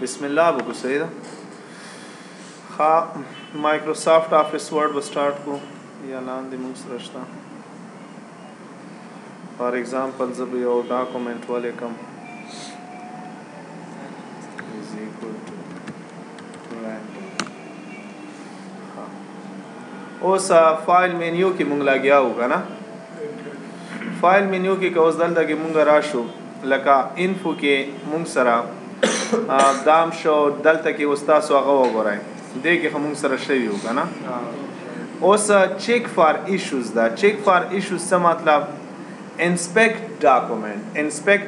بسم الله ابو سیدا خا مایکروسافٹ آفیس ورډ به سٹارټ کو یا لاندې موږ سره شته فار ایگزامپل زه به یو ډاکومنټ ولیکم is equal to random اوس فایل مینیو کې مونږ لګیا وو کنه فایل مینیو کې که اوس دلته کې مونږ راشو لکه انفو کې مونږ سره دام شو دلته کې اوس تاسو هغه وګورئ دې کې مونږ سره شوي وو کنه اوس چیک فار ایشوز دا چیک فار ایشوز څه مطلب inspect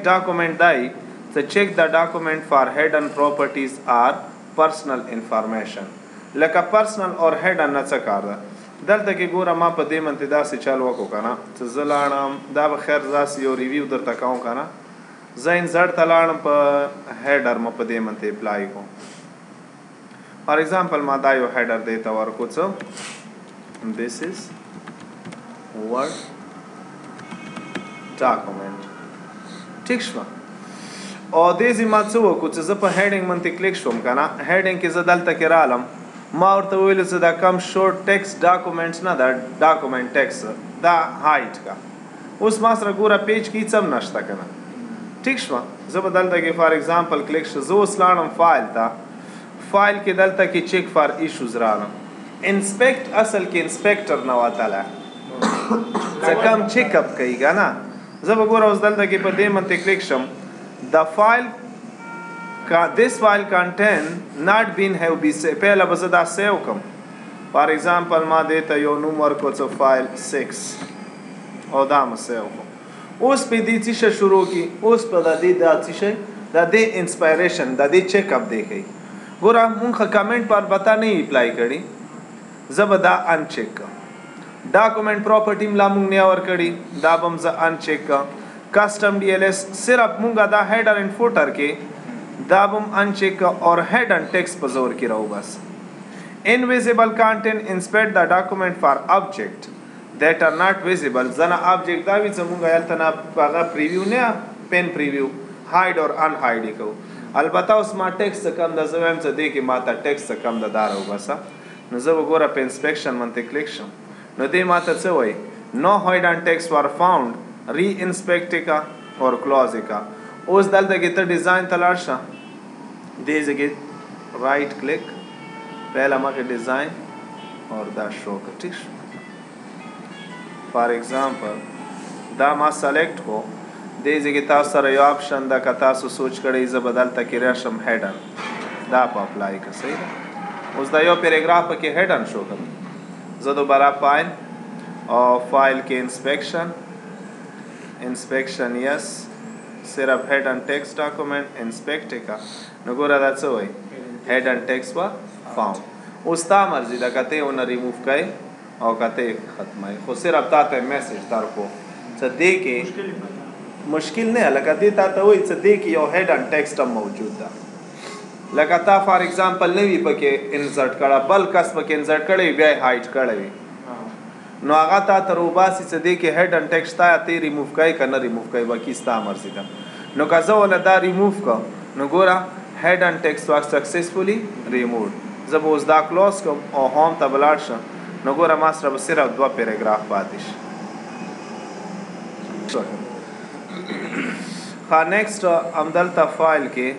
document دی to check the document for hidden properties or personal information لکه personal or hidden نه څه کار ده دلته کې ګوره ما په دې منته داسې چل وکړو کنه چې زه لاړم دا به خیر داسې یو ریویو درته کوم کنه زه انسرټ ته لاړم په هیډر ما په دې منته اپلای کوم فار ایگزامپل ما دا یو هیډر دی ته ورکو څه this is word document ٹھیک شو او دې زما څه وکړو چې زه په هیډینګ منته کلیک شوم کنه هیډینګ کې زه دلته کې رالم ما ورته ویل چې دا کم شورټ ټیکسټ ډاکومنټس نه دا ډاکومنټ ټیکسټ دا هایټ کا اوس ما سره ګوره پیج کې څه نشته کنه ٹھیک شو زه به دلته کې فار ایگزامپل کلیک شو زه اوس لاړم فایل ته فایل کې دلته کې چیک فار ایشوز رالم انسپیکټ اصل کې انسپیکټر نه وتاله څه کم چیک اپ کوي کنه زه به ګوره اوس دلته کې په دې منته کلیک شم the file this file contain not been have been پهله به زه دا سیو کوم فار ایگزامپل ما دې ته یو نوم ورکړو څه فایل 6 او دا م سیو کوم اوس په دې څه شروع کی اوس په دې دا څه دا دې انسپایریشن دا دې چیک اپ دی کوي ګوره مونږ کمنټ پر بتا نه اپلای کړي زه به دا ان چیک کوم ډاکومنٹ پراپرټی ملا مونږ نه ور کړی دا بم زه ان چیک کوم کسٹم ڈی ایل ایس صرف مونږه دا هیډر اینڈ فوټر کې دا بم ان چیک اور هیډ اینڈ ټیکسټ په زور کې راو بس انویزیبل کانټینټ انسپیکټ دا ډاکومنٹ فار آبجیکټ دیٹ ار ناٹ ویزیبل زنه آبجیکټ دا وی زمونږه یلته نه هغه پریویو نه پین پریویو هاید اور ان هاید کو البته اوس ما ټیکسټ کم د زویم څه دی کې ما ته ټیکسټ کم د دارو بس نو زه وګوره په انسپیکشن منته کلیک شم نو دې ما ته څه وای نو هاید اینڈ ټیکسټ ور فاوند ری انسپیکټ کا اور کلوز کا اوس دلته کې ته ډیزاین تلاړ شه دې ځکه رائټ کلیک پہلا مګه ډیزاین اور دا شو کټیش فار ایگزامپل دا ما سلیکټ کو دې ځکه تاسو سره یو آپشن دا که تاسو سوچ کړئ زه بدل تکې راشم هیډر دا په اپلای کا صحیح ده اوس دا یو پیراګراف کې هیډر شو کړم زه دوباره فایل او فایل کې انسپیکشن یس صرف هیډ اینڈ ټیکسټ ډاکومنٹ انسپیکټ کا نو ګوره دا څه وای هیډ اینڈ ټیکسټ وا فاوند اوس تا مرزي دا کته اون ریموو کای او کته ختمای خو صرف تا ته میسج تر کو څه دې کې مشکل نه لکه دې تا ته وای څه دې کې یو هیډ اینڈ ټیکسټ موجود ده لکه تا فار ایگزامپل نوی پکې انسرټ کړه بل کس پکې انسرټ کړي بیا هایټ کړي نو هغه تا تر وباسي څه دی کې هیډ اینڈ ټیکسټ تا ته ریموو کای کنه ریموو کای باقی ستا مرزي ده نو که زه ول دا ریموو کو نو ګوره هیډ اینڈ ټیکسټ واز سکسسفلی ریمووډ زه به اوس دا کلوز کوم او هوم ته بلاړ شم نو ګوره ما سره به صرف 2 پیراګراف پاتې شي ها نیکسټ امدلته فایل کې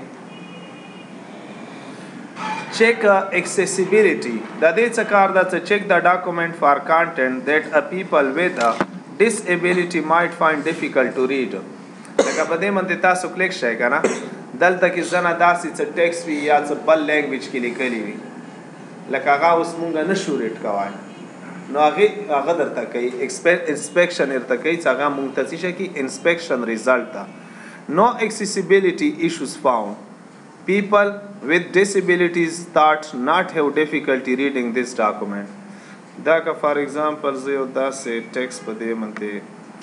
check accessibility دا دې څه کار ده to check the document for content that a people with a disability might find difficult to read لکه په دې منته تاسو کلیک شئ کنه دلته کې زنه داسې څه ټیکسټ وی یا څه بل لینګویج کې لیکلی وي لکه هغه اوس مونږ نه شو ریډ کوای نو هغه درته کوي انسپیکشن ورته کوي چې هغه مونږ ته څه کوي انسپیکشن ریزلټ ده no accessibility issues found people with disabilities that not have difficulty reading this document دا که فار ایگزامپل زه یو داسې ټیکسټ په دې منته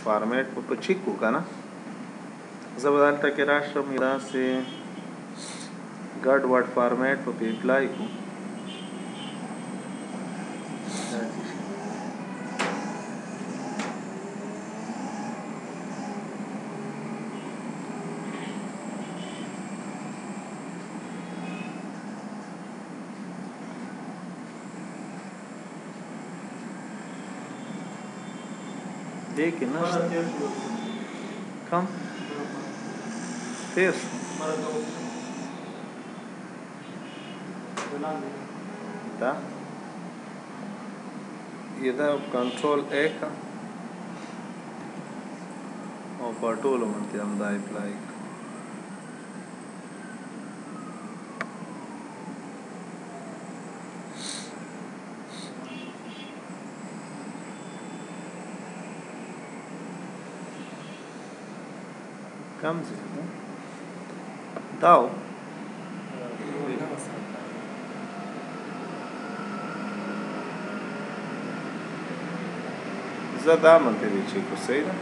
فارمیټ په چیکو کنه زه به دلته کې راشم داسې ګډ ورډ فارمیټ په اپلای کو دې کې نشته کم تیر دا یہ دا کنټرول A کا او په ټولو باندې هم دا اپلای کم زیاده داو زه دا منته دی چې کو صحیح ده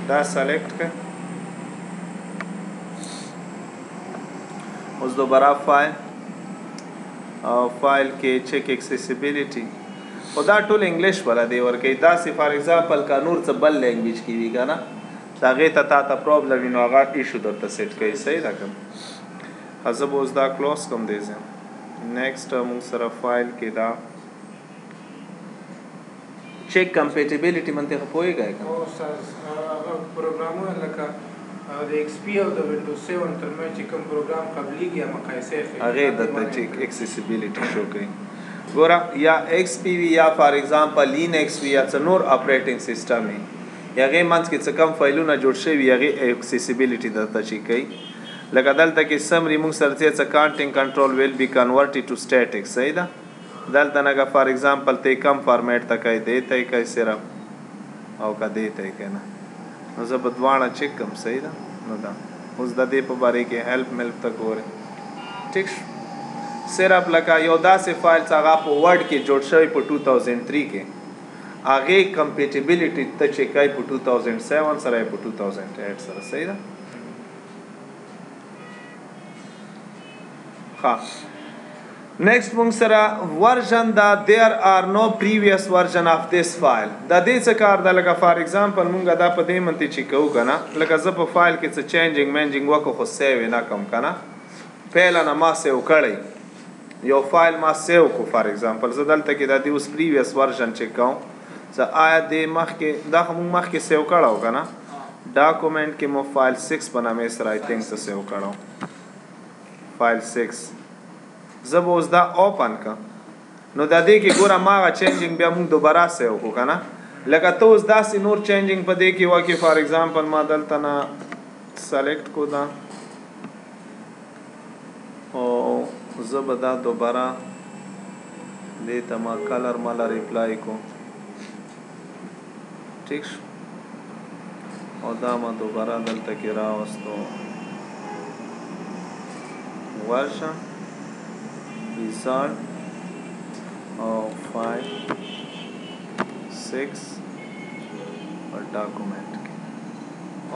دا سلیکټ کړه اوس دوباره فایل او فایل کې چیک اکسیسیبিলিټي او دا ټول انګلیش ولا دی ورکه دا سی فار ایگزامپل کا نور څه بل لینګویج کې وی کنه دا غي ته تا پرابلم نو هغه ایشو درته سیټ کوي صحیح ده کوم حسب اوس دا کلوز کوم دی زه نیکسټ موږ سره فایل کې دا چیک کمپیټیبিলিټي منته خپويږي او پروګرامونه لکه د ایکس پی او د وینډوز 7 ترمنځ چې کوم پروګرام قبليږي مقایسه کوي هغه د چیک اکسیسیبিলিټي شو کوي ګوره یا ایکس پی وی یا فار ایگزامپل لینکس وی یا څنور اپریټینګ سیستم وي یغه منځ کې څه کم فایلونه جوړ شوی یغه اکسیسیبিলিټي درته چی کوي لکه دلته کې سمری موږ سره څه کانټینګ کنټرول ویل بی کنورټډ ټو سټیټک صحیح ده دلته نه فار ایگزامپل ته کم فارمیټ تکای دی ته کوي صرف او کدی ته کنه نو زه بدوانه چیک کم صحیح ده نو دا اوس د دې په باره کې هیلپ ملپ تک وره ټیک صرف لکه یو داسې فایل څنګه په ورډ کې جوړ شوی په 2003 کې هغه کمپیټیبিলিټي ته چیک کوي په 2007 سره په 2008 سره صحیح ده ها next موږ سره version دا there are no previous version of this file دا دې څه کار ده لکه فار ایگزامپل موږ دا په دې منته چې کوو کنه لکه زه په فایل کې څه چینجینګ منجینګ وکړو خو سیو نه کوم کنه پهلا نه ما سیو کړی یو فایل ما سیو کو فار ایگزامپل زه دلته کې دا دې اوس previous version چې کوم زه آیا دې مخ کې دا موږ مخ کې سیو کړو کنه ډاکومنٹ کې مو فایل 6 په نامه سره آی تھنک څه سیو کړو فایل 6 زب اوس دا اوپن کا نو د دې کې ګوره ما غا چینجینګ بیا موږ دوباره سیو کو کنه لکه ته اوس داسې نور چینجینګ په دې کې واکې فار ایگزامپل ما دلته نه سلیکټ کو دا او زب دا دوباره دې ته ما کلر مالا ریپلای کو ٹھیک او دا ما دوباره دلته کې راوستو ورشن result of file 6 or document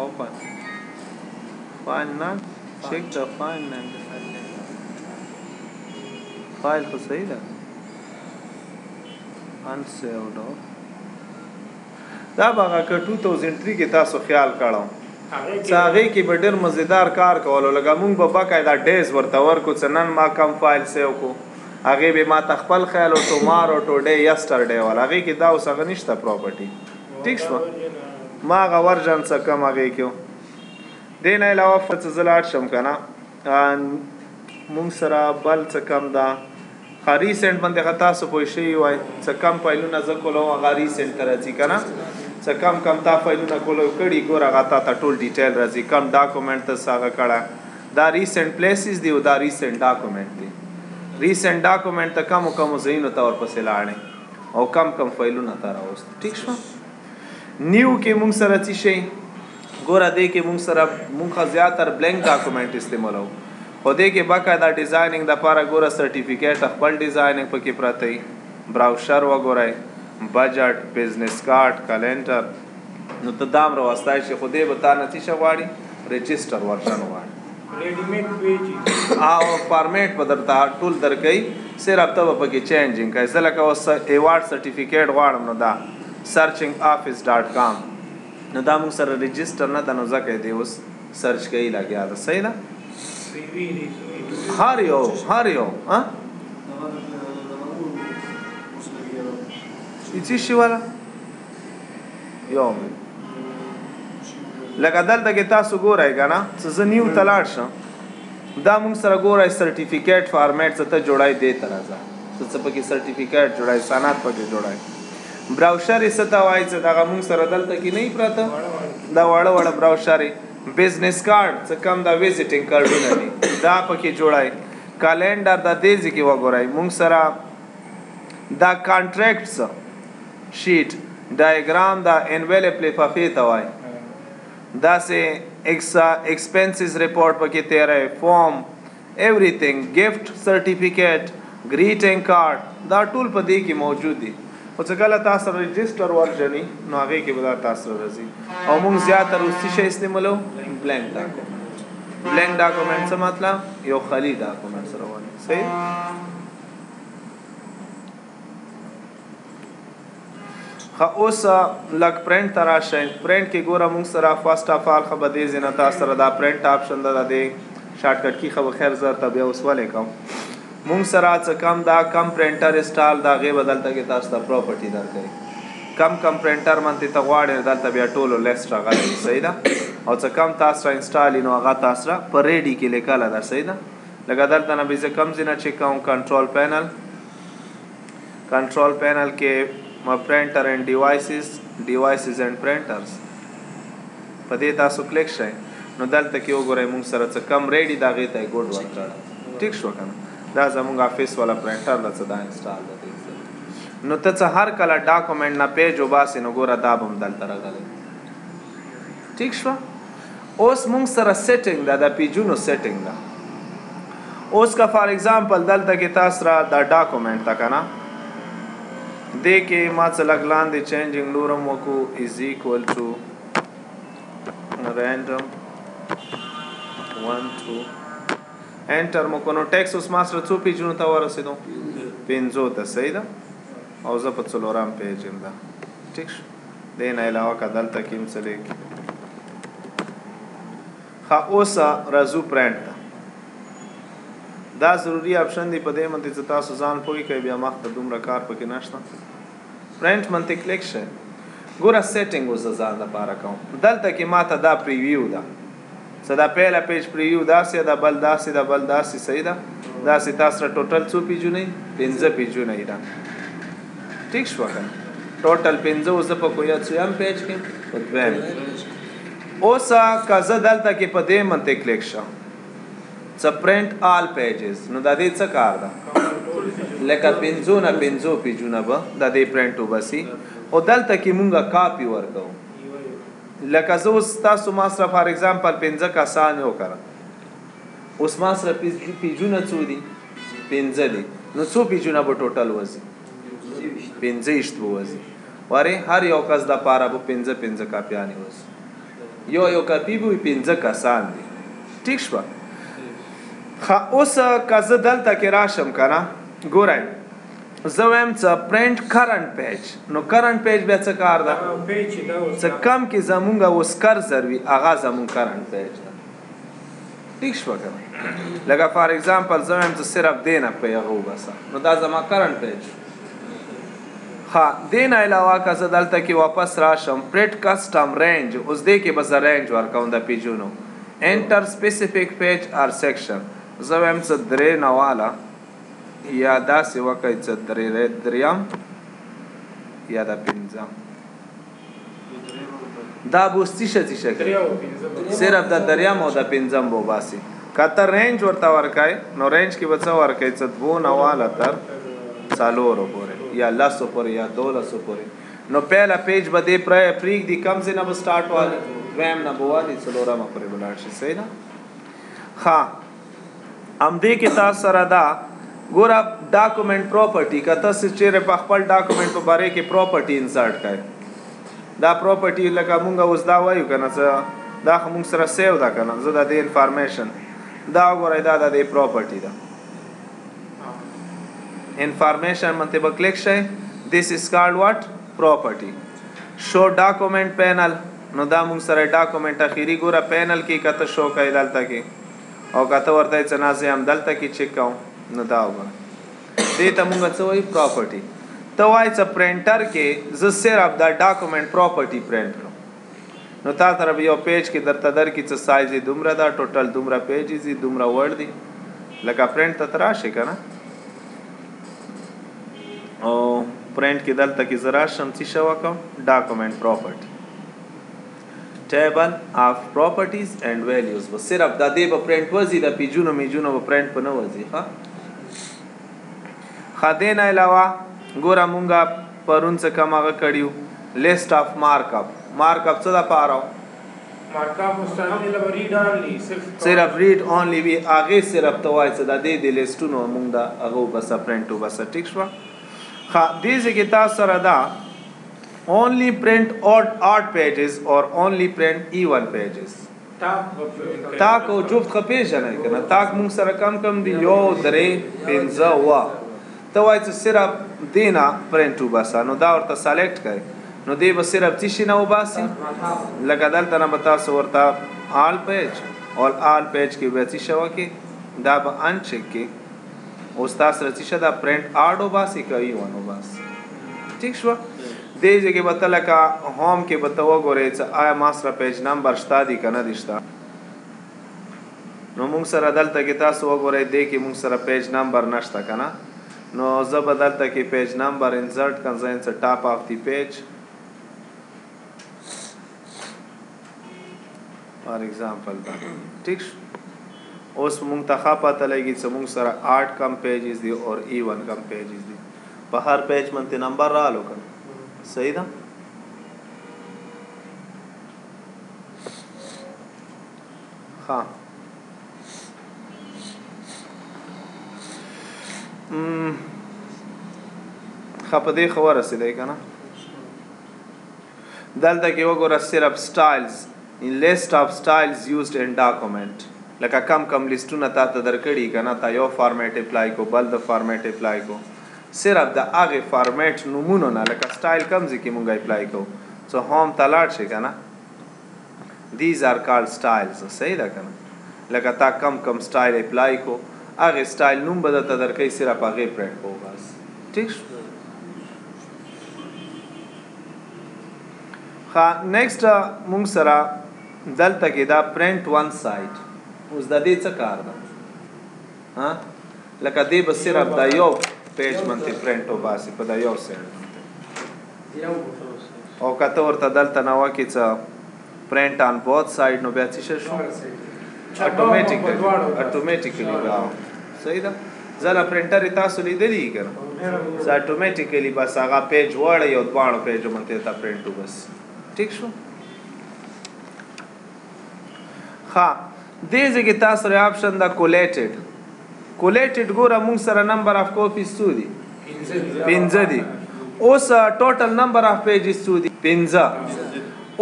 open file not check the file and file को सही था unsaved हो دا باغه ک 2003 کې تاسو خیال کړو څاغه کې به ډېر مزیدار کار کولو لکه مونږ به باقاعده ډیز ورته ورکو چې نن ما کم فایل سیو کو هغه به ما تخپل خیال او ټومارو ټوډے یسټرډے ولا هغه کې دا اوس هغه نشته پراپرټي ټیک شو ما هغه ورژن څه کم هغه کې دین علاوه څه زلاټ شم کنه مونږ سره بل څه کم دا ریسنت باندې خطا سو پوي شي وای څه کم فایلونه زکولو هغه ریسنت راځي کنه څه کم تا فایلونه کولو کړي ګور هغه تا ټول ډیټیل راځي کم ډاکومنٹ ته ساګه کړه دا ریسنت پلیسز دی او دا ریسنت ډاکومنٹ دی ریسنت ډاکومنٹ ته کم زینو ته ور پسې لاړې او کم فایلونه تا راوست ٹھیک شو نیو کې مونږ سره څه شي ګور دې کې مونږ سره مونږ زیاتر بلینک ډاکومنٹ استعمالو خو دې کې باقاعده ډیزاینینګ د لپاره ګوره سرټیفیکیټ خپل ډیزاینینګ پکې پراته وي براوزر وګورئ بجټ بزنس کارت کلندر نو ته دام راوستای شي خو دې به تا نتیجه غواړي رجسٹر ورژن غواړي ریډیمیډ پیج او فارمیټ په درته ټول درکې صرف ته پکې چینجینګ کوي ځکه که اوس ایوارډ سرټیفیکیټ غواړم نو دا searchingoffice.com نو دا موږ سره رجسٹر نه د نو ځکه دی اوس سرچ کوي لګیا ده صحیح ده هر یو ها اڅ شي والا یوم لکه دلته کې تاسو ګورئ که نه څه زه نیو ته لاړ شم دا مونږ سره ګورئ سرټیفیکیټ فارمیټ څه ته جوړای دی ته راځه څه پکې سرټیفیکیټ جوړای سند پکې جوړای براوشر یې څه ته وایي چې دغه مونږ سره دلته کې نه پراته دا واړه واړه براوشر بزنس کارت څه کم دا ویزیټینګ کارډونه دي دا پکې جوړای کلندر د دې ځکه وګورئ مونږ سره دا کانټریکټس شیټ ډایګرام دا انویلپ لفافې ته وایي دا سه expenses report پکې تیرې فارم everything gift certificate greeting card دا ټول په دې کې موجود دي او څنګه کله تاسو رجسٹر ورژنی نو هغه کې به تاسو راځي او موږ زیاتره اوسې شي استعمالو بلانک ډاکومنټ څه مطلب یو خالی ډاکومنټ سره وایي صحیح اوس لک پرنٹ تراشه پرنٹ کې ګوره موږ سره فرست اف آل خبر دې زنه تاسو سره دا پرنٹ آپشن دا د شارټ کټ کی خو خیر زر ته بیا اوس ولې کوم موږ سره څه کم دا کم پرنټر انسټال دا غي بدلته کې تاسو ته پراپرټي درکړي کم پرنټر مونته ته غواړي دلته بیا ټولو لیست راغلی صحیح ده او څه کم تاسو انسټال نو هغه تاسو را پر ریډي کې لیکاله ده صحیح ده لکه دلته نه به کم زنه چې کوم کنټرول پینل کې printer and devices and printers په دې تاسو کلیک شئ نو دلته کې وګورئ موږ سره څه کم ریډي دا غي ته ګډ ورکړه ټیک شو کنه دا زموږ افیس والا پرنټر لته دا انسټال ده نو ته څه هر کله ډاکومنټ نه پیج وباسي نو ګوره دا بم دلته راغلی ټیک شو اوس موږ سره سیټینګ دا د پیجونو سیټینګ دا اوس کا فار ایگزامپل دلته کې تاسو را دا ډاکومنټ تا کنه دې کې ما څه لګلان دي چینجینګ لورم وکو از ایکوال ټو random 1 2 انټر مو کو نو ټیکس اوس ما سره څو پیجونو ته ورسېدو 500 ته صحیح ده او زه په څلورم پیج یم دا ټیک شو دې نه علاوه کدل تکیم څه لیکي ها اوس راځو پرنټ دا ضروری اپشن دی په دې منته چې تاسو ځان پوي کوي بیا مخ ته دومره کار پکې نشته پرنٹ منته کلیک شه ګوره سیټینګ وز ځان لپاره کوم دلته کې ماته دا پریویو ده صدا پهلا پیج پریویو داسې دا بل داسې صحیح ده داسې تاسو ټوټل څو پیجونه 15 پیجونه ده ټیک شو کنه ټوټل 15 وز په کویا څویم پیج کې په دویم اوسه کزه دلته کې په دې منته کلیک شه څه پرنٹ آل پیجز نو د دې څه کار ده لکه 15 پیجونه به د دې پرنٹ وبسي او دلته کې مونږه کاپی ورکو لکه زه اوس تاسو ما سره فار ایگزامپل 15 کسان یو کړه اوس ما سره پیجونه څو دي 15 دي نو څو پیجونه به ټوټل وځي 15 وځي واره هر یو کس د پاره به 15 کاپیانی وځي یو کاپی به 15 کسان دي ټیک شو اوس کزه دلته کې راشم کنه ګورئ زه وایم څه پرنٹ کرنٹ پیج نو کرنٹ پیج بیا څه کار ده څه کم کې زمونږه اوس کرزر وي هغه زمون کرنٹ پیج ده ټیک شو کنه لکه فار ایگزامپل زه وایم څه صرف دینه په هغه وباسه نو دا زما کرنٹ پیج ها دینه علاوه کزه دلته کې واپس راشم پرنٹ کسٹم رینج اوس دې کې به زه رینج ورکوم د پیجونو انټر سپیسیفیک پیج اور سیکشن زه وایم څه درې نواله یا داسې وکړئ چې دریم یا د پنځم دا به اوس څه کوي صرف د دریم او د پنځم به وباسي که ته رینج ورته ورکوې نو رینج کې به څه ورکوې چې 2 نواله تر 4 پورې یا 10 پورې یا 12 پورې نو پهلا پیج به دې پرېږدي کم ځای نه به سټارټ والي دویم نه به والي څلورمه پورې به لاړ شي صحیح ده ښه همدې کې تاسو سره دا ګوره ډاکومنټ پراپرټي که تاسو چیرې په خپل ډاکومنټ په باره کې پراپرټي انسرټ کړئ دا پراپرټي لکه مونږ اوس دا وایو که نه دا خو مونږ سره سیو ده که نه زه د دې انفارمیشن دا وګورئ دا د دې پراپرټي ده انفارمیشن منته به کلیک شئ this is called what property show document panel نو دا مونږ سره ډاکومنټ اخیری ګوره پینل کې کته شو کوي دلته کې او کته ورته چې نازې هم دلته کې چیک کوم نو دا وګوره دې ته مونږ څه وایي پراپرټي ته ته وایې چې پرنټر کې زه صرف دا ډاکومنټ پراپرټي پرنټ کړم نو تا سره به یو پیج کې درته درکړي چې سایز یې دومره ده ټوټل دومره پیجز دي دومره ورډ دي لکه پرنټ ته راشي که نه او پرنټ کې دلته کې زه راشم څه شی وکړم ډاکومنټ پراپرټي table of properties and values بس صرف دا دې به پرنټ وځي د پیجونو میجونو به پرنټ په نه وځي ښه دې نه علاوه ګوره مونږه پرون څه کم هغه کړي لیسټ آف مارک اپ څه دپاره صرف ریډ اونلی وي هغې صرف ته وایي چې دا دې د لیسټونو مونږ د هغه وبسه پرنټ وبسه ټیک شوه ښه دې ځای کې تاسو سره ده only print odd pages or only print even pages تاک او جفت خپېژنئ که نه تاک مونږ سره کم دي 1 3 5 اوه ته وایې چې صرف دې نه پرنټ وباسه نو دا ورته سلیکټ کړئ نو دې به صرف څه شي نه وباسي لکه دلته نه به تاسو ورته آل پیج اور آل پیج کې به څه شی وکړي دا به انچک کې اوس تاسو سره څه شی دا پرنټ آډ وباسي که ایون وباسي ټیک شوه دې ځای کې به ته لکه هوم کې به ته وګورئ چې آیا ما سره پیج نمبر شته دي که نه دي شته نو مونږ سره دلته کې تاسو وګورئ دې کې مونږ سره پیج نمبر نشته که نه نو زه به دلته کې پیج نمبر انسرټ کړم زه انسرټ ټاپ آف دی پیج فار ایگزامپل دا ټیک اوس مونږ ته ښه پته لګي چې مونږ سره 8 کم پیجز دي اور ایون کم پیجز دي په هر پیج باندې نمبر رالو که صحیح ده ها په دې خو ورسېدی که نه دلته کې وګوره صرف سټایلز list of styles used in document لکه کم لیسټونه تا ته درکړي که نه تا یو فارمیټ اپلای کو بل د فارمیټ اپلای کو صرف د هغې فارمیټ نومونو نه لکه سټایل کم ځای کې مونږ اپلای کوو څه هوم ته لاړ شي که نه دیز آر کالډ سټایلز صحیح ده که نه لکه تا کم سټایل اپلای کو هغې سټایل نوم به درته درکوي صرف هغې پرنټ کوو بس ټیک شو ښه نیکسټ مونږ سره دلته کې دا پرنټ ون سایډ اوس د دې څه کار ده لکه دې به صرف دا یو پیج باندې پرنټ وباسي په دا یو سایډ او که ته ورته دلته نه وکړې څه پرنټ آن بوث سایډ نو بیا څه شی شو اټومیټیکلی صحیح ده زله پرنټر تاسو لیدلی که نه زه اټومیټیکلی بس هغه پیج واړی او دواړو پیجو باندې ته پرنټ وبس ټیک شو ها دې ځای کې تاسو سره آپشن ده کولیټډ ګوره مونږ سره نمبر آف کاپیز څو دي 15 دي اوس ټوټل نمبر آف پیجز څو دي 15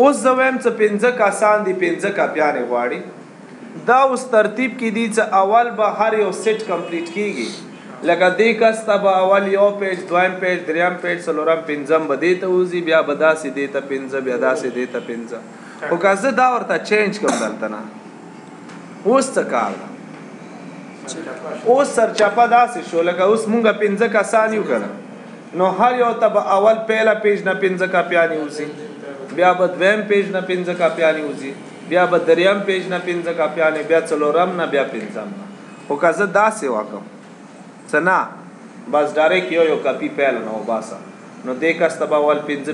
اوس زه وایم چې 15 کسان دي 15 کاپیانې غواړي دا اوس ترتیب کې دي چې اول به هر یو سیټ کمپلیټ کیږي لکه دې کس ته به اول یو پیج دویم پیج دریم پیج څلورم پنځم به دې ته وځي بیا به داسې دې ته 15 بیا داسې دې ته 15 خو که زه دا ورته چینج کړم دلته نه اوس څه کار ده اوس سرچپه داسې شو لکه اوس مونږه 15 کسان یو که نه نو هر یو ته به اول پهله پیج نه 15 کاپیانې وځي بیا به دویم پیج نه 15 کاپیانې وځي بیا به دریم پیج نه 15 کاپیانې بیا څلورم نه بیا پنځم نه خو که زه داسې وکړم څه نه بس ډایرکټ یو کاپي پهله نه وباسه نو دې کس ته به اول 15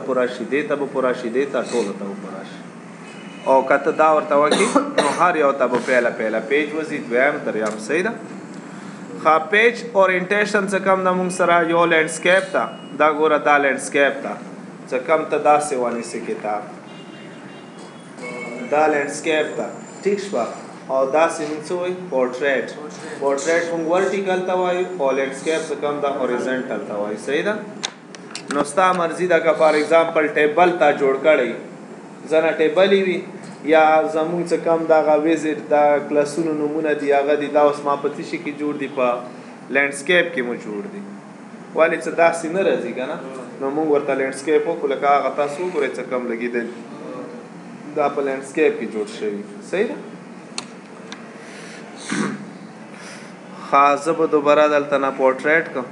پوره راشي دې ته به پوره راشي دې ته ټولو ته به پوره راشي او که ته دا ورته وکړې نو هر یو ته به پهله پیج وځي دویم دریم صحیح ده ښه پیج اورینټیشن څه کم ده مونږ سره یو لینډسکیپ ده دا ګوره دا لینډسکیپ ده څه کم ته داسې ونیسې کتاب دا لینډسکیپ ده ټیک شوه او داسې مونږ څه وایي پورټریټ مونږ ورټیکل ته وایو او لینډسکیپ څه کم ده هوریزنټل ته وایي صحیح ده نو ستا مرضي ده که فار ایگزامپل ټیبل تا جوړ کړی ځنه ټیبلې وي یا زمونږ څه کم دغه ویزټ دا کلاسونو نومونه دي هغه دي دا اوس ما په څه شي کې جوړ دي په لینډسکیپ کې مو جوړ دي ولې څه داسې نه راځي که نه نو مونږ ورته لینډسکیپ وکړو لکه هغه تاسو وګورئ څه کم لګېدل دا په لینډسکیپ کې جوړ شوي صحیح ده ښه زه به دوباره دلته نه پورټریټ کړم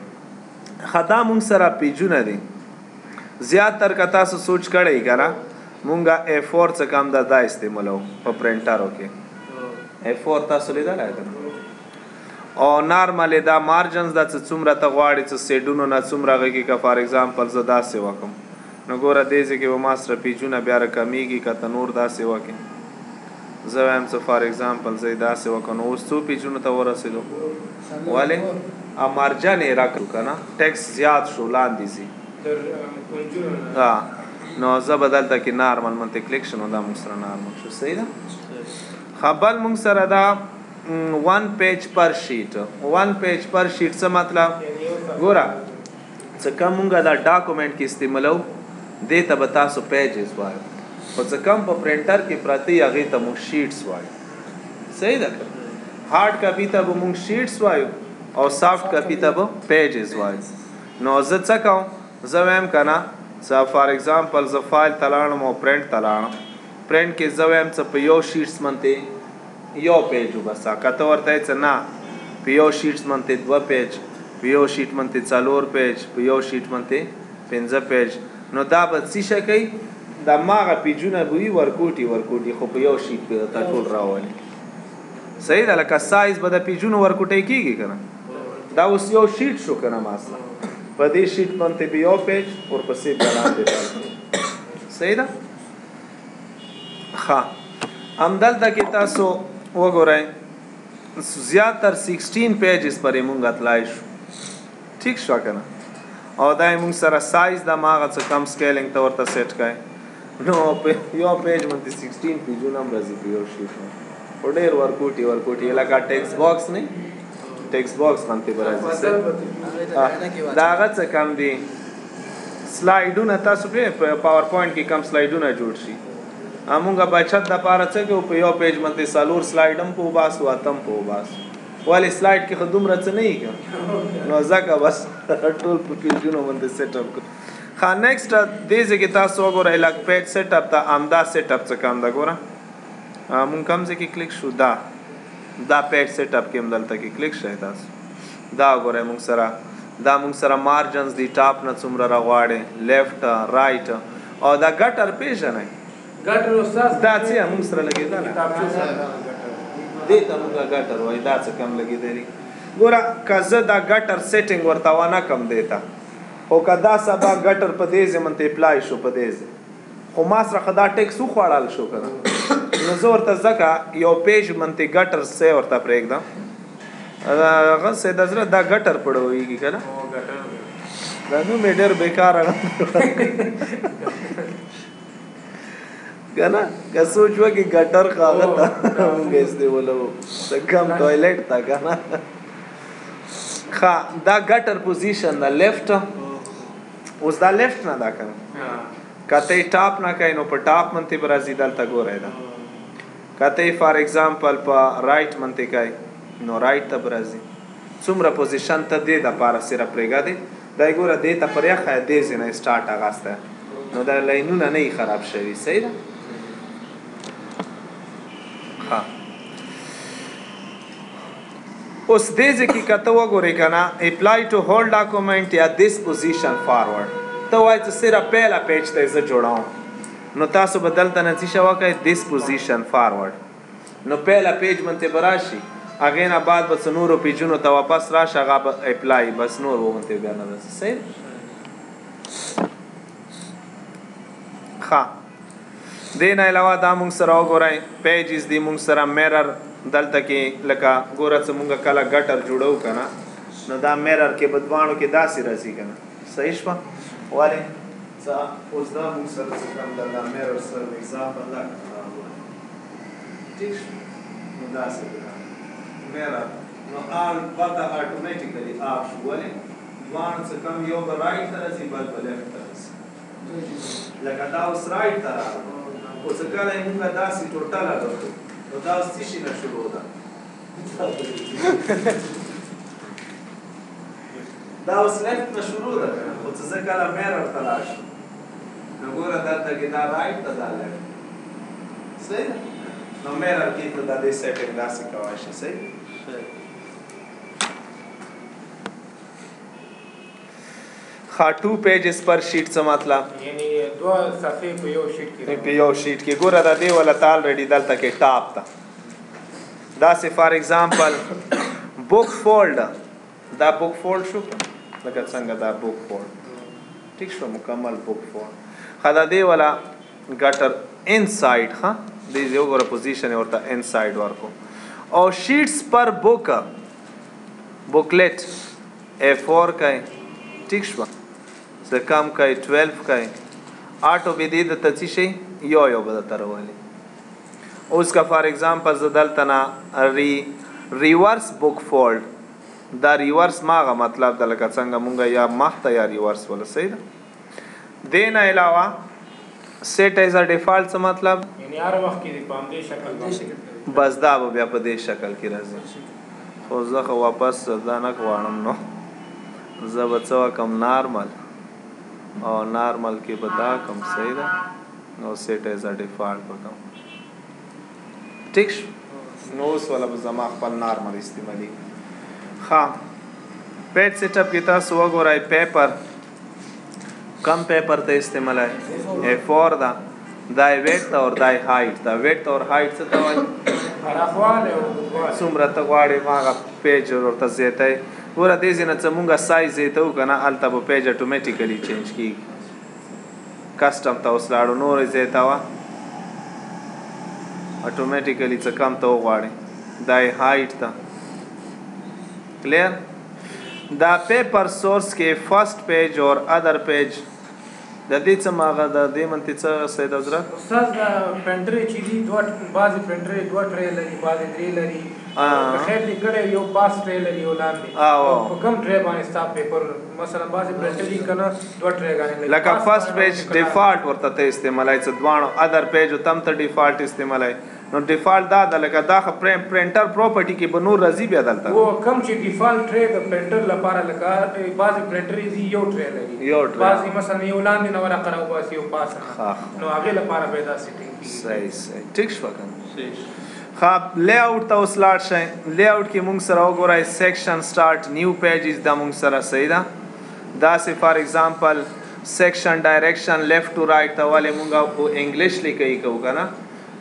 خدا مونږ سره پیجونه دي زیات تر که تاسو سوچ کړئ کنه مونږه A4 څخه کم دا استعمالو په پرنټرو کې A4 تاسو لیدلای کنه او نارمل دا مارجنز د څومره ته غواړي چې سیډونو نه څومره غږی کا فار ایگزامپل زه داسې وکم نو ګوره دې ځکه و ما سره پیجونه بیا رقمیږي کته نور داسې وکم زه هم څه فار ایگزامپل زه داسې وکم نو اوس څو پیجونو ته ورسېدو والے ا مارجن یې راکړو کنه ټیکس زیات شو لاندې زی ها نو زه بدلته کې نارمل منته کلیک شنو دا موږ سره نارمل شو صحیح ده خپل موږ سره دا 1 پیج پر شیټ 1 پیج پر شیټ څه مطلب ګوره څه کوم موږ دا ډاکومېنټ کې استعمالو دې ته به تاسو پیجز وایو خو څه کوم په پرنټر کې پراته هغه ته موږ شیټس وایو صحیح ده هارد کاپی ته به موږ شیټس وایو او سافت کاپی ته به پیجز وایو نو زه څه کوم زه وایم کنه زه فار ایگزامپل زه فایل تلاړم او پرنټ تلاړم پرنټ کې زه وایم څه په یو شیټس منته یو پیج وبسا کته ورته څه نه په یو شیټس منته 2 پیج په یو شیټ منته 4 پیج په یو شیټ منته 15 پیج نو دا به څه شي کوي دا ماغه پیجونه بوي ورکوټي خو په یو شیټ په تا ټول راوړي صحیح ده لکه سایز به د پیجونو ورکوټي کیږي کنه دا اوس یو شیټ شو کنه ماسه په دې شیټ باندې به یو پیج اور پسې بلاندې صحیح ده ها همدلته کې تاسو وګورئ زیاتر 16 پیجز پرې مونږ اتلای شو ٹھیک شو کنه او دا مونږ سره سایز د ماغه څه کم سکیلینګ ته ورته سیټ کای نو په یو پیج باندې 16 پیجونه هم راځي په یو شیټ او ډېر ورکوټي لکه ټیکس باکس نه ټیکس باکس باندې راځي دا هغه څه کم دي سلایډونه تاسو په پاور پوینټ کې کم سلایډونه جوړ شي امونګه بچت د پاره څه کې په یو پیج باندې سالور سلایډم په باس واتم په باس والی سلایډ کې خدوم راځ نه یې نو ځکه بس ټول په پیجونو باندې سیټ اپ خا نیکسټ دې ځکه تاسو وګورئ لک پیج سیټ اپ ته امدا سیټ اپ څه کم دا ګوره مونږ کم ځکه کلیک شو دا پیج سیټ اپ کې مدلته کې کلیک شای تاسو دا وګورئ مونږ سره مارجنز دی ټاپ نه څومره راغواړي لیفټ رائټ او دا ګټر پیژنئ ګټر استاد دا چې موږ سره لګیدل دې ته موږ ګټر وای دا څه کم لګیدلی ګوره کزه دا ګټر سیټینګ ورته ونه کم دیتا او کدا سبا ګټر په دې ځمنته اپلای شو په دې خو ما سره خدا ټیکس خوړال شو کنه نو زه ورته ځکه یو پیج منته ګټر سه ورته پرېږدم هغه سه د زړه دا ګټر پړويږي کنه دا نو مې ډېر بیکار کنه که سوچ وکي ګټر خاغه تا موږ استعمالو کم ټوائلټ تا کنه خا دا ګټر پوزیشن دا لیفټ اوس دا لیفټ نه دا کنه کته ټاپ نه کای نو په ټاپ منته برازي دلته ګورای دا کته فار ایگزامپل په رائټ منته کای نو رائټ ته برازي څومره پوزیشن ته دې د پارا سره پرېګا دي دا ګوره دې ته پریا خا دې زنه سٹارټ اغاسته نو دا لاینونه نه خراب شوی صحیح ده اوس دې ځکه کته وګورئ کنه اپلای ټو هول ډاکومنٹ یا دیس پوزیشن فارورډ ته وایي چې صرف پهلا پیج ته زه جوړاوم نو تاسو بدلته نه څه وکړئ دیس پوزیشن فارورډ نو پهلا پیج منته براشي اگه نه بعد بس نورو پیجونو ته واپس راشه هغه اپلای بس نور وونته بیا نه رسي صحیح ها دین علاوه دا مونږ سره وګورئ پیجز دی مونږ سره میرر دلته کې لکه ګوره چې مونږ کله ګټر جوړو کنه نو دا میرر کې بدوانو کې داسې راځي کنه صحیح شپه واره څه اوس دا مونږ سره څه کوم دا میرر سره ایگزامپل دا ټیک نو داسې میرر نو آل پتا اتوماتیکلی اپ شو ولې دوان څه کوم یو به رائټ ته راځي بل به لیفټ ته راځي لکه دا اوس رائټ ته راغلی او څه کله موږ داسې ټوټل راغلو نو دا اوس څه شي نه شروع ده دا اوس لیفټ نه شروع ده او څه کله میرر ته راشي نو ګوره دلته کې دا رائټ ته دا لیفټ صحیح ده نو میرر کې ته دا دې سیټینګ داسې کوای شي صحیح ها 2 پیجز پر شیټ څه مطلب یعنی دوه صفحې په یو شیټ کې په یو شیټ کې ګوره دا دی ولا تال ریډي دلته کې ټاپ تا دا سه فار ایگزامپل بوک فولډ دا بوک فولډ شو لکه څنګه دا بوک فولډ ٹھیک شو مکمل بوک فولډ خدا دی ولا ګټر انساید ها دې یو ګوره پوزیشن ورته انساید ورکو او شیټس پر بوک بوکلیټ A4 کای ٹھیک شو څه کم کای 12 کای آټو به دې د تڅ شي یو به تروالی اوس کا فار ایگزامپل زدلتنا ریورس بوک فولډ دا ریورس ماغه مطلب د لکه څنګه مونږه یا مخته یا ریورس ولا صحیح ده دین علاوه سیټ ایز ا ډیفالت څه مطلب یعنی هر وخت کې په دې شکل بس دا بیا په دې شکل کې راځي خو زه واپس دا نه کوم نو زه به څه کم نارمل او نارمل کې به دا کم صحیح ده نو سیټ ایز ا ډیفالت وکم ٹھیک نو اوس ولا به زما خپل نارمل استعمالي ها پیج سیټ اپ کې تاسو وګورئ پیپر کم پیپر ته استعمالای A4 دا ویټ اور دای هایټ دا ویټ اور هایټ څه ته وایي راخواله او څومره ته غواړي ماغه پیج ورته زیاته ګوره دې ځینې څه مونږه سایز زیاته وکنه الته به پیج اتوماتیکلی چینج کیږي کسٹم ته اوس لاړو نور زیاته وا اتوماتیکلی څه کم ته وغواړي دای هایټ ته کلیر دا پیپر سورس کې فرست پیج اور ادر پیج د دې څه ماغه د دې منته څه سید حضرت استاد دا پرنټر چې دي دوه بعضی پرنټر دوه ټری لري بعضی درې لري خیر لیکړې یو پاس ټری لري ولاندې په کوم ټری باندې ستا پیپر مثلا بعضی پرنټر دي کنه دوه ټری غانې لکه فرست پیج ډیفالت ورته استعمالای څه دوانو ادر پیج تم ته ډیفالت استعمالای نو ډیفالت دا د لکه دا پرنټر پراپرټي کې بنور راځي بیا دلته او کم چې ډیفالت ټری د پرنټر لپاره لکه بعضی پرنټر دي یو ټری لري بعضی مثلا یو لاندې نو ورقه راو باسي او پاس نو هغه لپاره به دا سیټینګ صحیح ټیک شو کنه خب لی آؤٹ ته اوس لاړ شئ لی آؤٹ کې مونږ سره وګورئ سیکشن سٹارټ نیو پیجز دا مونږ سره صحیح ده دا سه فار ایگزامپل سیکشن ډایریکشن لیفٹ ټو رائټ ته والے مونږ په انګلیش لیکي کو کنه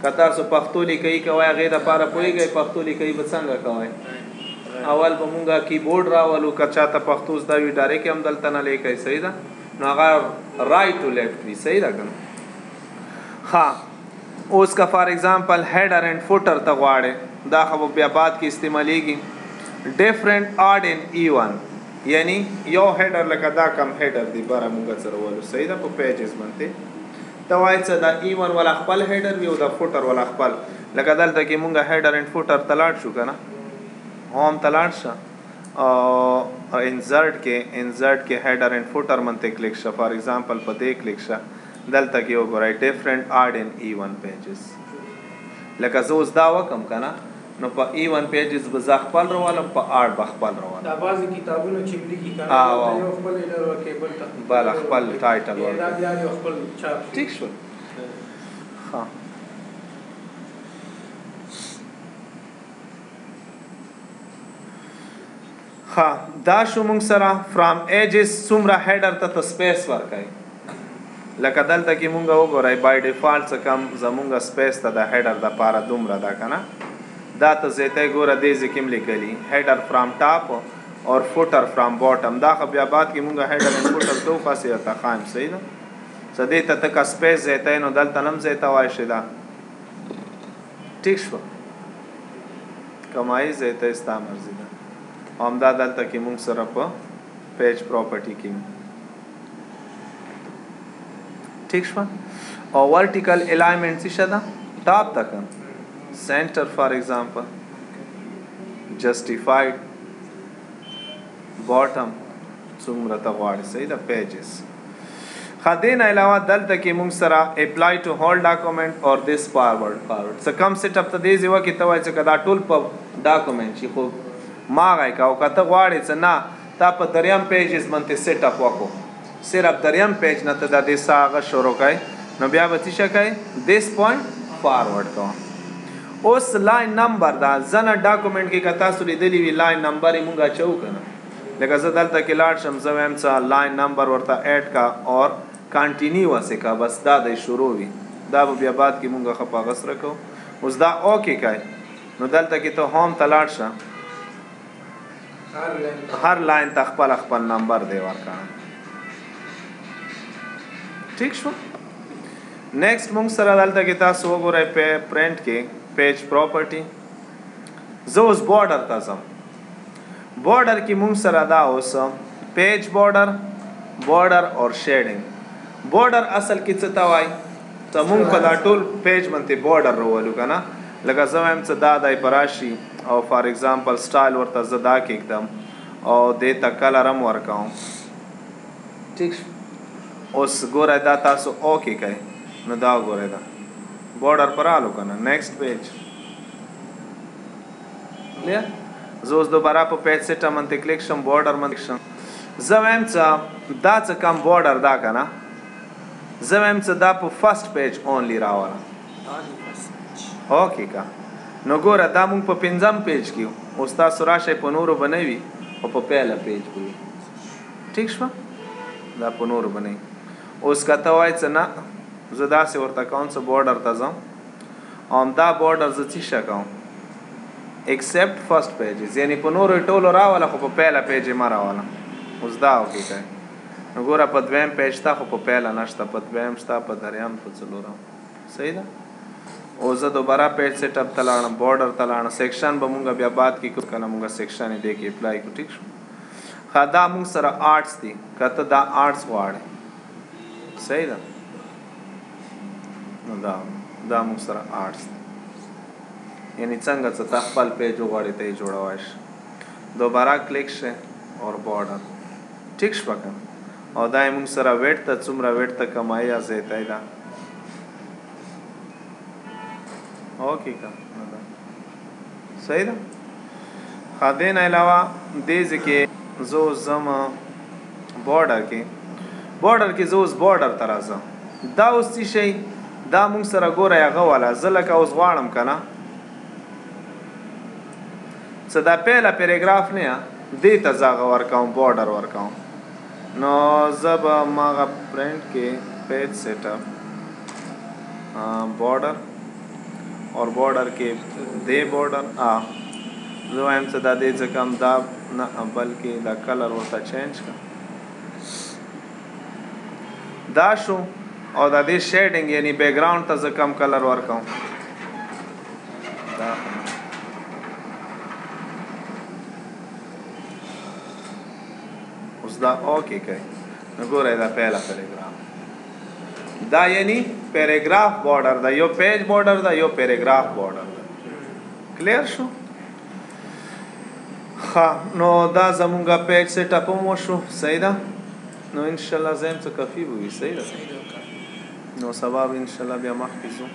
کتا سو پښتو لیکي کوي هغه د لپاره پويږي پښتو لیکي به څنګه کوي اول به مونږه کیبورډ راولو کچا ته پښتو زدا وی ډایرکټ هم دلته نه لیکي صحیح ده نو هغه رائټ ټو لیفٹ وی صحیح ده کنه ها اوس کا فار ایگزامپل هیډر اینڈ فوټر ته غواړي دا خو بیا بعد کې استعماليږي ډیفرنٹ اډ ان ایون یعنی یو هیډر لکه دا کم هیډر دی بار مونږ سره ولو صحیح ده په پیجز باندې دا وایي چې دا ایون ولا خپل هیډر وی او دا فوټر ولا خپل لکه دلته کې مونږه هیډر اینڈ فوټر تلاړ شو کنه هوم تلاړ شه او انسرټ کې هیډر اینڈ فوټر منته کلیک شه فار ایگزامپل په دې کلیک شه دلته کې وګورئ ډیفرنٹ اډ ان ایون پیجز لکه زوز دا وکم کنه نو په ایون پیجز به خپل روالم په اډ بخپل روالم دا بعضی کتابونه چې لیکي کنه یو خپل ایډر ورکې بل خپل ټایټل ورکې دا بیا یو خپل چاپ ٹھیک شو ها دا شو مونږ سره فرام ایجز څومره هیډر ته سپیس ورکای لکه دلته کې مونږ وګورئ بای ډیفالت څه کم زمونږ سپیس ته د هیډر د پاره دومره ده کنه دا ته زیته ګوره دې ځکه لیکلي هیډر فرام ټاپ اور فوټر فرام باټم دا خو بیا بعد کې مونږ هیډر ان فوټر دوه خاصه ته خایم صحیح ده سدې ته تک سپیس زیته نو دلته نم زیته وای شدا ٹھیک شو کمای زیته استا مرزي ده هم دا دلته کې مونږ سره په پیج پراپرټي کې ٹھیک شو او ورټیکل الایمنٹ څه شدا ټاپ تک سنټر فار ایگزامپل جسټیفاید باټم څومره ته غواړي صحیح ده پیجز خدین علاوه دلته کې مونږ سره اپلای ټو هول ډاکومنٹ اور دیس فارورډ څه کم سیټ اپ ته دی ځو کې ته وایي چې دا ټول په ډاکومنٹ شي خو ما غای کا او کته غواړي چې نه تا په دریم پیجز منته سیټ اپ وکړو صرف دریم پیج نه ته د دې ساغه شروع کای نو بیا به څه کای دیس پوینټ فارورډ کو اوس لاین نمبر دا زنه ډاکومنٹ کې کتا سولې دی وی لاین نمبر یې مونږه چاو کنه لکه زه دلته کې لاړ شم زه وایم څه لاین نمبر ورته اډ کا اور کنټینیوس کا بس دا د شروع وي دا به بیا بعد کې مونږ خپه غسر کو اوس دا اوکې کای نو دلته کې ته هوم ته لاړ شه هر لاین ته خپل نمبر دی ورکړه ٹھیک شو نیکسٹ مونږ سره دلته کې تاسو وګورئ په پرنٹ کې پیج پراپرټي زه اوس بارډر ته ځم بارډر کې مونږ سره دا اوس پیج بارډر اور شیډینګ بارډر اصل کې څه ته وایي ته مونږ په دا ټول پیج باندې بارډر راولو که نه لکه زه وایم څه دا دی په راشي او فار ایگزامپل سټایل ورته زه دا کېږدم او دې ته کلر هم ورکوم ټیک اوس ګوره دا تاسو اوکې کوئ نو دا ګوره دا بارډر پر رالو که نه نیکسټ پیج کلیر زه اوس دوباره په پیج سیټه باندې کلیک شم بارډر باندې شم زه وایم څه دا څه کم بارډر دا که نه زه وایم څه دا په فرست پیج اونلی راوله اوکې که نو ګوره دا مونږ په 5م پیج کې اوس تاسو راشئ په نورو به نه وي او په پیله پیج به وي ټیک شوه دا په نورو به نه وي اوس که ته وایې څه نه زه داسې ورته کوم څه بارډر ته ځم او همدا بارډر زه څه شه کوم ایکسپټ فرست پیجز یعنی په نورو ټولو راوله خو په پیله پیج یې مه راوله اوس دا وکې کوئ نو ګوره په 2م پیج شته خو په پیله نشته په 2م شته په 3م په 4م صحیح ده او زه دوباره پیج سیټ اپ ته لاړم بارډر ته لاړم سیکشن به مونږ بیا بعد کې کوو که نه مونږ سیکشن یې دې کې اپلای کړو ټیک شو ښه دا مونږ سره آرټس دي که ته دا آرټس غواړې صحیح ده نو دا مونږ سره آرټس دی یعنی څنګه څه ته خپل پیج وغواړې ته یې جوړولی شي دوباره کلیک شه اور بارډر ټیک شوه که او دا یې مونږ سره ویټ ته څومره ویټ ته کمایي یا زیاتی ده اوکې که صحیح ده ښه دې نه علاوه دې ځای کې زه اوس ځم بارډر کې زه اوس بارډر ته راځم دا اوس څه شی دا مونږ سره ګوره هغه والا زه لکه اوس غواړم که نه څه دا پیله پیراګراف نه یا دې ته زه هغه ورکوم بارډر ورکوم نو زه به هماغه پرنټ کې پیج سیټ اپ بارډر اور بارډر کې دې بارډر زه وایم څه دا دې څه کم دا نه بلکې دا کلر ورته چینج کړه دا شو او دا دې شیډینګ یعنی بیک ګراوند ته زه کم کلر ورکوم دا اوس دا اوکې کوي نو ګورئ دا پیله پیراګراف دا یعنی پیراګراف بارډر دا یو پیج بارډر دا یو پیراګراف بارډر دا کلیر شو ښه نو دا زمونږه پیج سیټ اپ هم وشو صحیح ده نو انشاءالله زه یم څه کافي به وي صحیح ده نو سبا به انشاءالله بیا مخکې ځو